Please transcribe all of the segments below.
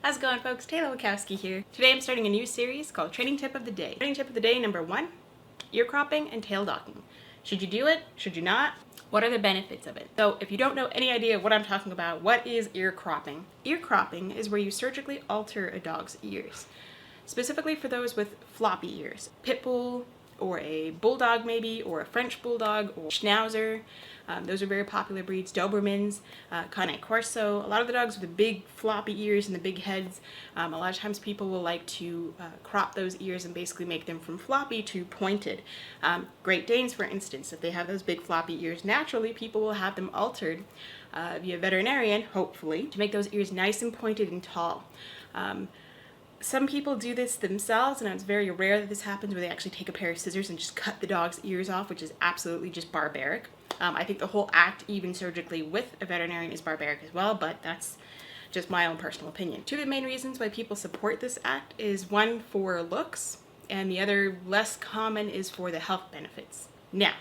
How's it going, folks? Taylor Wachowski here. Today I'm starting a new series called Training Tip of the Day. Training Tip of the Day number 1, ear cropping and tail docking. Should you do it? Should you not? What are the benefits of it? So if you don't know any idea what I'm talking about, what is ear cropping? Ear cropping is where you surgically alter a dog's ears, specifically for those with floppy ears. Pit bull, or a bulldog maybe, or a French bulldog, or schnauzer. Those are very popular breeds. Dobermans, Cane Corso. A lot of the dogs with the big floppy ears and the big heads. A lot of times people will like to crop those ears and basically make them from floppy to pointed. Great Danes, for instance, if they have those big floppy ears, naturally people will have them altered via veterinarian, hopefully, to make those ears nice and pointed and tall. Some people do this themselves, and it's very rare that this happens, where they actually take a pair of scissors and just cut the dog's ears off, which is absolutely just barbaric. I think the whole act, even surgically with a veterinarian, is barbaric as well, but that's just my own personal opinion. Two of the main reasons why people support this act is one for looks, and the other, less common, is for the health benefits. Now,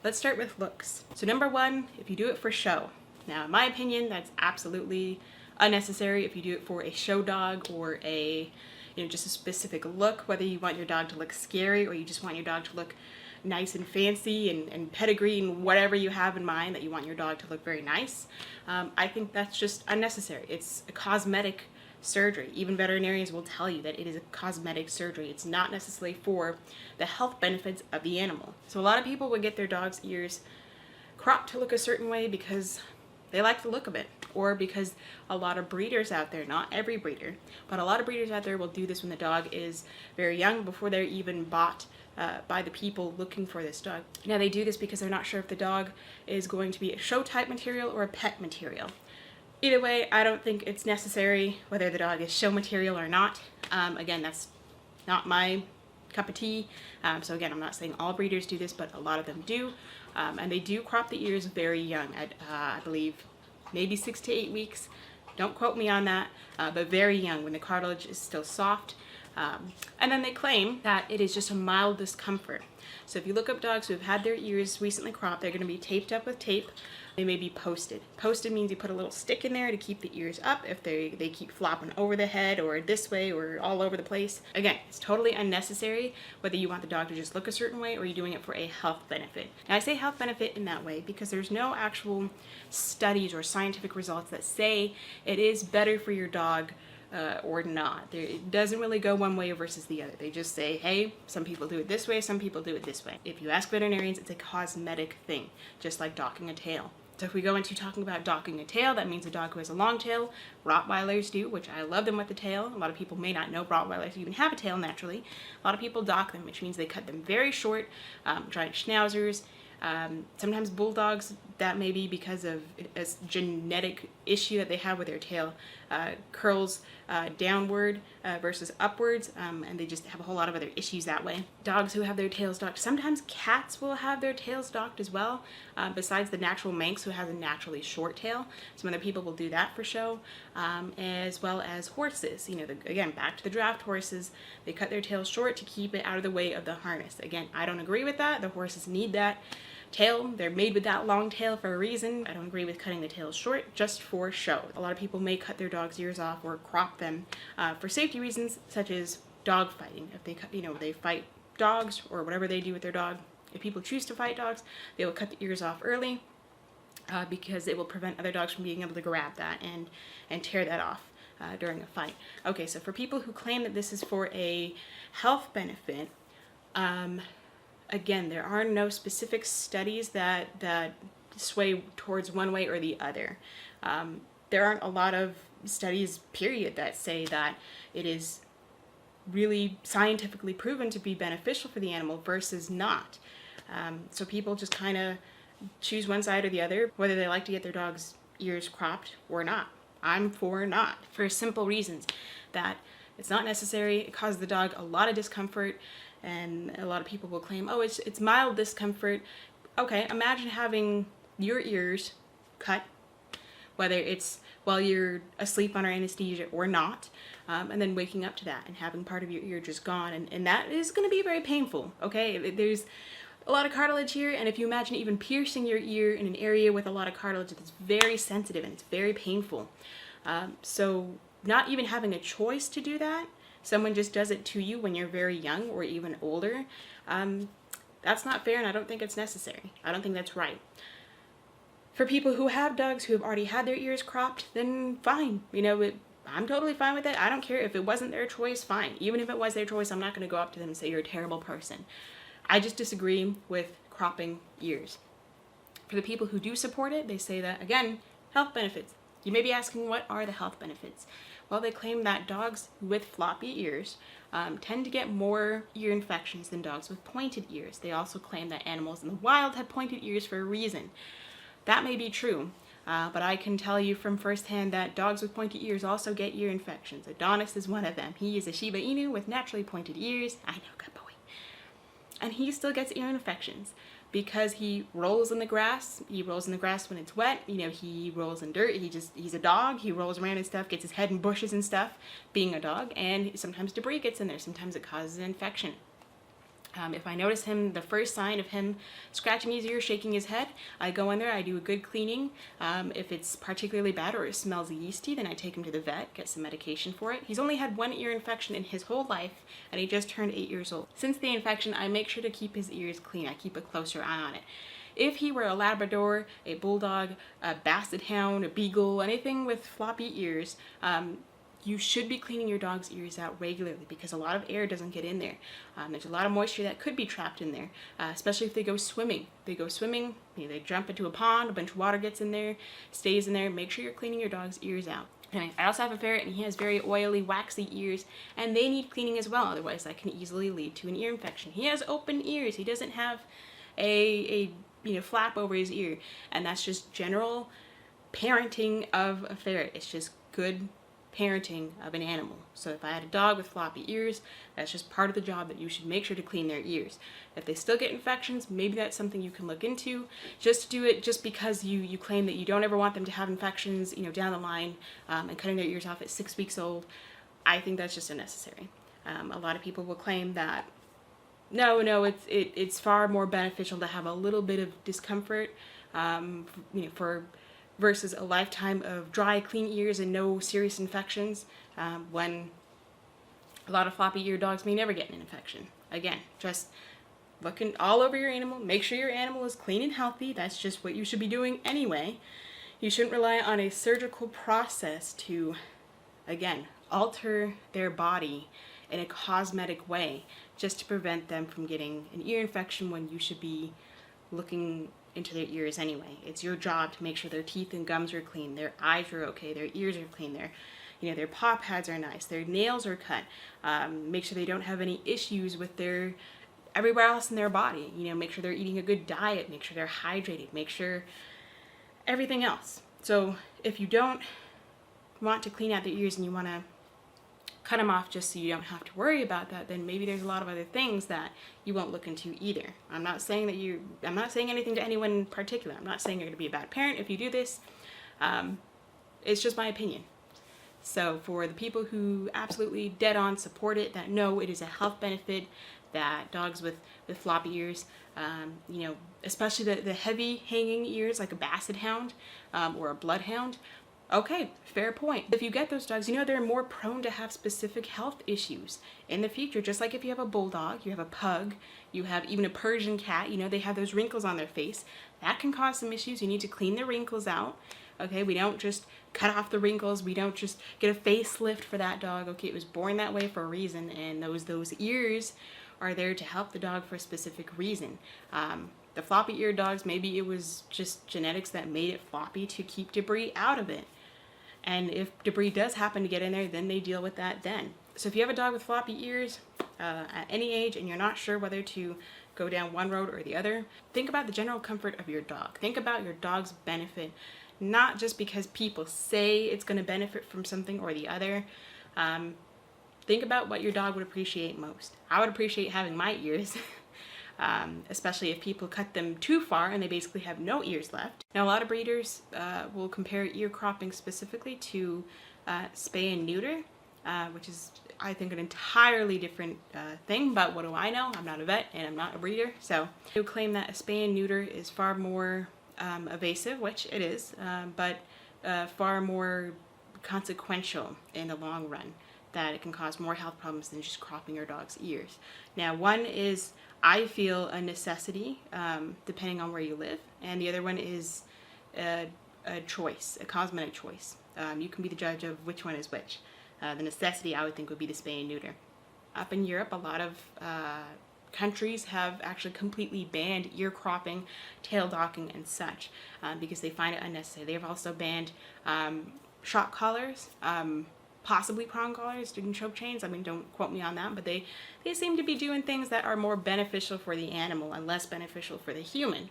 let's start with looks. So number 1, if you do it for show. Now, in my opinion, that's absolutely unnecessary if you do it for a show dog or a, just a specific look, whether you want your dog to look scary or you just want your dog to look nice and fancy and pedigree and whatever you have in mind that you want your dog to look very nice. I think that's just unnecessary. It's a cosmetic surgery. Even veterinarians will tell you that it is a cosmetic surgery. It's not necessarily for the health benefits of the animal. So a lot of people would get their dog's ears cropped to look a certain way because they like the look of it, or because a lot of breeders out there, not every breeder, but a lot of breeders out there will do this when the dog is very young, before they're even bought by the people looking for this dog. Now, they do this because they're not sure if the dog is going to be a show type material or a pet material. Either way, I don't think it's necessary whether the dog is show material or not. Again, that's not my cup of tea. So again, I'm not saying all breeders do this, but a lot of them do. And they do crop the ears very young, at I believe maybe 6 to 8 weeks. Don't quote me on that, but very young, when the cartilage is still soft. And then they claim that it is just a mild discomfort. So if you look up dogs who have had their ears recently cropped, they're going to be taped up with tape. They may be posted. Posted means you put a little stick in there to keep the ears up if they keep flopping over the head or this way or all over the place. Again, it's totally unnecessary whether you want the dog to just look a certain way or you're doing it for a health benefit. Now, I say health benefit in that way because there's no actual studies or scientific results that say it is better for your dog or not. It doesn't really go one way versus the other. They just say, hey, some people do it this way, some people do it this way. If you ask veterinarians, it's a cosmetic thing, just like docking a tail. So if we go into talking about docking a tail, that means a dog who has a long tail. Rottweilers do, which I love them with the tail. A lot of people may not know Rottweilers even have a tail naturally. A lot of people dock them, which means they cut them very short. Giant schnauzers, sometimes bulldogs, that may be because of a genetic issue that they have with their tail, curls downward versus upwards, and they just have a whole lot of other issues that way. Dogs who have their tails docked, sometimes cats will have their tails docked as well, besides the natural Manx who has a naturally short tail. Some other people will do that for show, as well as horses. Again, back to the draft horses, they cut their tails short to keep it out of the way of the harness. Again, I don't agree with that. The horses need that tail. They're made with that long tail for a reason. I don't agree with cutting the tails short just for show. A lot of people may cut their dog's ears off or crop them for safety reasons, such as dog fighting. If they they fight dogs or whatever they do with their dog. If people choose to fight dogs, they will cut the ears off early because it will prevent other dogs from being able to grab that and tear that off during a fight. Okay, so for people who claim that this is for a health benefit, again, there are no specific studies that sway towards one way or the other. There aren't a lot of studies, period, that say that it is really scientifically proven to be beneficial for the animal versus not. So people just kind of choose one side or the other, whether they like to get their dog's ears cropped or not. I'm for not, for simple reasons that it's not necessary. It causes the dog a lot of discomfort. And a lot of people will claim, oh, it's mild discomfort. Okay, imagine having your ears cut, whether it's while you're asleep under anesthesia or not, and then waking up to that and having part of your ear just gone. And that is going to be very painful, okay? There's a lot of cartilage here, and if you imagine even piercing your ear in an area with a lot of cartilage, it's very sensitive and it's very painful. So not even having a choice to do that, someone just does it to you when you're very young or even older, that's not fair, and I don't think it's necessary. I don't think that's right. For people who have dogs who have already had their ears cropped, then fine. You know, I'm totally fine with it. I don't care if it wasn't their choice, fine. Even if it was their choice, I'm not going to go up to them and say you're a terrible person. I just disagree with cropping ears. For the people who do support it, they say that, again, health benefits. You may be asking, what are the health benefits? Well, they claim that dogs with floppy ears tend to get more ear infections than dogs with pointed ears. They also claim that animals in the wild have pointed ears for a reason. That may be true, but I can tell you from firsthand that dogs with pointed ears also get ear infections. Adonis is one of them. He is a Shiba Inu with naturally pointed ears. I know, good boy. And he still gets ear infections because he rolls in the grass. He rolls in the grass when it's wet. You know, he rolls in dirt. He's a dog. He rolls around and stuff, gets his head in bushes and stuff, being a dog. And sometimes debris gets in there. Sometimes it causes an infection. If I notice him, the first sign of him scratching his ear, shaking his head, I go in there, I do a good cleaning. If it's particularly bad or it smells yeasty, then I take him to the vet, get some medication for it. He's only had one ear infection in his whole life, and he just turned 8 years old. Since the infection, I make sure to keep his ears clean. I keep a closer eye on it. If he were a Labrador, a Bulldog, a Basset Hound, a Beagle, anything with floppy ears, you should be cleaning your dog's ears out regularly because a lot of air doesn't get in there. There's a lot of moisture that could be trapped in there, especially if they go swimming. They go swimming, you know, they jump into a pond, a bunch of water gets in there, stays in there. Make sure you're cleaning your dog's ears out. Anyway, I also have a ferret, and he has very oily, waxy ears, and they need cleaning as well. Otherwise, that can easily lead to an ear infection. He has open ears. He doesn't have a flap over his ear, and that's just general parenting of a ferret. It's just good parenting of an animal. So if I had a dog with floppy ears, that's just part of the job that you should make sure to clean their ears. If they still get infections, maybe that's something you can look into. Just to do it just because you claim that you don't ever want them to have infections, you know, down the line, and cutting their ears off at 6 weeks old, I think that's just unnecessary. A lot of people will claim that no, it's far more beneficial to have a little bit of discomfort, versus a lifetime of dry, clean ears and no serious infections, when a lot of floppy ear dogs may never get an infection. Again, just looking all over your animal, make sure your animal is clean and healthy. That's just what you should be doing anyway. You shouldn't rely on a surgical process to, again, alter their body in a cosmetic way just to prevent them from getting an ear infection when you should be looking into their ears anyway. It's your job to make sure their teeth and gums are clean, their eyes are okay, their ears are clean, their paw pads are nice, their nails are cut. Make sure they don't have any issues with their everywhere else in their body. You know, make sure they're eating a good diet, make sure they're hydrated, make sure everything else. So if you don't want to clean out their ears and you want to cut them off just so you don't have to worry about that, then maybe there's a lot of other things that you won't look into either. I'm not saying anything to anyone in particular. I'm not saying you're going to be a bad parent if you do this. It's just my opinion. So for the people who absolutely dead on support it, that know it is a health benefit, that dogs with floppy ears, especially the heavy hanging ears like a Basset Hound or a Bloodhound, okay, fair point. If you get those dogs, they're more prone to have specific health issues in the future. Just like if you have a bulldog, you have a pug, you have even a Persian cat, they have those wrinkles on their face. That can cause some issues. You need to clean the wrinkles out. Okay, we don't just cut off the wrinkles. We don't just get a facelift for that dog. Okay, it was born that way for a reason, and those ears are there to help the dog for a specific reason. The floppy ear dogs, maybe it was just genetics that made it floppy to keep debris out of it. And if debris does happen to get in there, then they deal with that then. So if you have a dog with floppy ears at any age and you're not sure whether to go down one road or the other, think about the general comfort of your dog. Think about your dog's benefit, not just because people say it's going to benefit from something or the other. Think about what your dog would appreciate most. I would appreciate having my ears, especially if people cut them too far and they basically have no ears left. Now, a lot of breeders will compare ear cropping specifically to spay and neuter, which is, I think, an entirely different thing, but what do I know? I'm not a vet and I'm not a breeder, so they would claim that a spay and neuter is far more evasive, which it is, but far more consequential in the long run, that it can cause more health problems than just cropping your dog's ears. Now, one is, I feel, a necessity, depending on where you live, and the other one is a choice, a cosmetic choice. You can be the judge of which one is which. The necessity, I would think, would be the spay and neuter. Up in Europe, a lot of countries have actually completely banned ear cropping, tail docking, and such, because they find it unnecessary. They've also banned shock collars, possibly prong collars, and choke chains. I mean, don't quote me on that, but they seem to be doing things that are more beneficial for the animal and less beneficial for the human.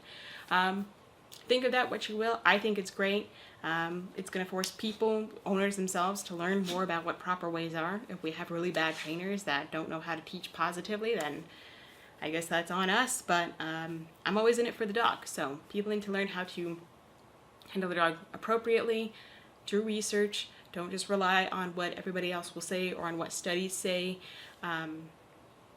Think of that what you will. I think it's great. It's going to force people, owners themselves, to learn more about what proper ways are. If we have really bad trainers that don't know how to teach positively, then I guess that's on us, but I'm always in it for the dog. So people need to learn how to handle the dog appropriately, do research. Don't just rely on what everybody else will say or on what studies say.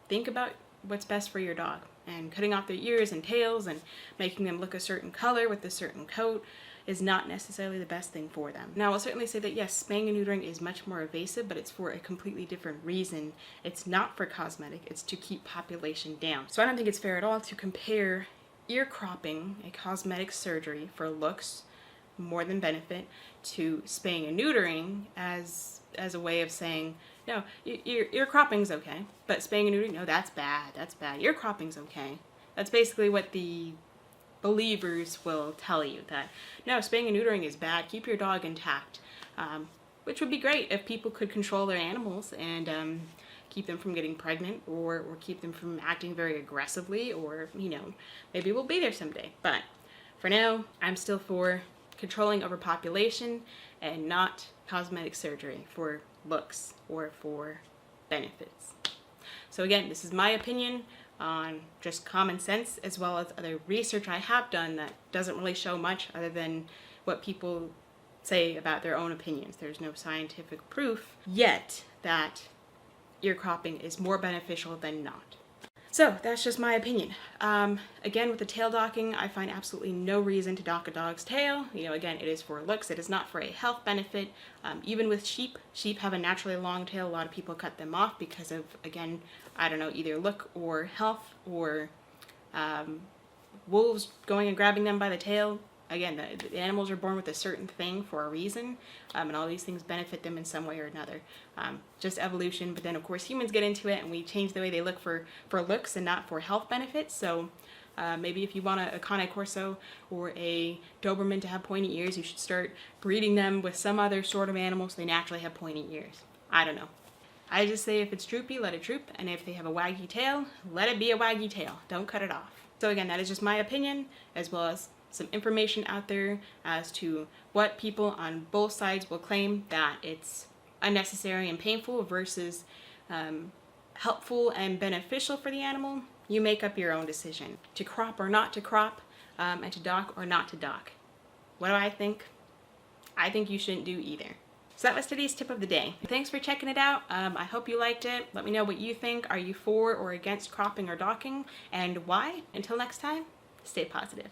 Think about what's best for your dog. And cutting off their ears and tails and making them look a certain color with a certain coat is not necessarily the best thing for them. Now, I'll certainly say that yes, spaying and neutering is much more invasive, but it's for a completely different reason. It's not for cosmetic, it's to keep population down. So I don't think it's fair at all to compare ear cropping, a cosmetic surgery for looks more than benefit, to spaying and neutering as a way of saying, no, ear cropping's okay, but spaying and neutering, no, that's bad, that's bad. Ear cropping's okay. That's basically what the believers will tell you, that no, spaying and neutering is bad, keep your dog intact, which would be great if people could control their animals and keep them from getting pregnant, or keep them from acting very aggressively, or, you know, maybe we'll be there someday. But for now, I'm still for controlling overpopulation and not cosmetic surgery for looks or for benefits. So again, this is my opinion on just common sense, as well as other research I have done that doesn't really show much other than what people say about their own opinions. There's no scientific proof yet that ear cropping is more beneficial than not. So that's just my opinion. Again, with the tail docking, I find absolutely no reason to dock a dog's tail. You know, again, it is for looks. It is not for a health benefit. Even with sheep have a naturally long tail. A lot of people cut them off because of, again, I don't know, either look or health, or wolves going and grabbing them by the tail. Again, the animals are born with a certain thing for a reason, and all these things benefit them in some way or another. Just evolution, but then of course humans get into it and we change the way they look for looks and not for health benefits. So maybe if you want a Cane Corso or a Doberman to have pointy ears, you should start breeding them with some other sort of animal so they naturally have pointy ears. I don't know. I just say if it's droopy, let it droop, and if they have a waggy tail, let it be a waggy tail. Don't cut it off. So again, that is just my opinion, as well as some information out there as to what people on both sides will claim, that it's unnecessary and painful versus helpful and beneficial for the animal. You make up your own decision to crop or not to crop, and to dock or not to dock. What do I think? I think you shouldn't do either. So that was today's tip of the day. Thanks for checking it out. I hope you liked it. Let me know what you think. Are you for or against cropping or docking, and why? Until next time, stay positive.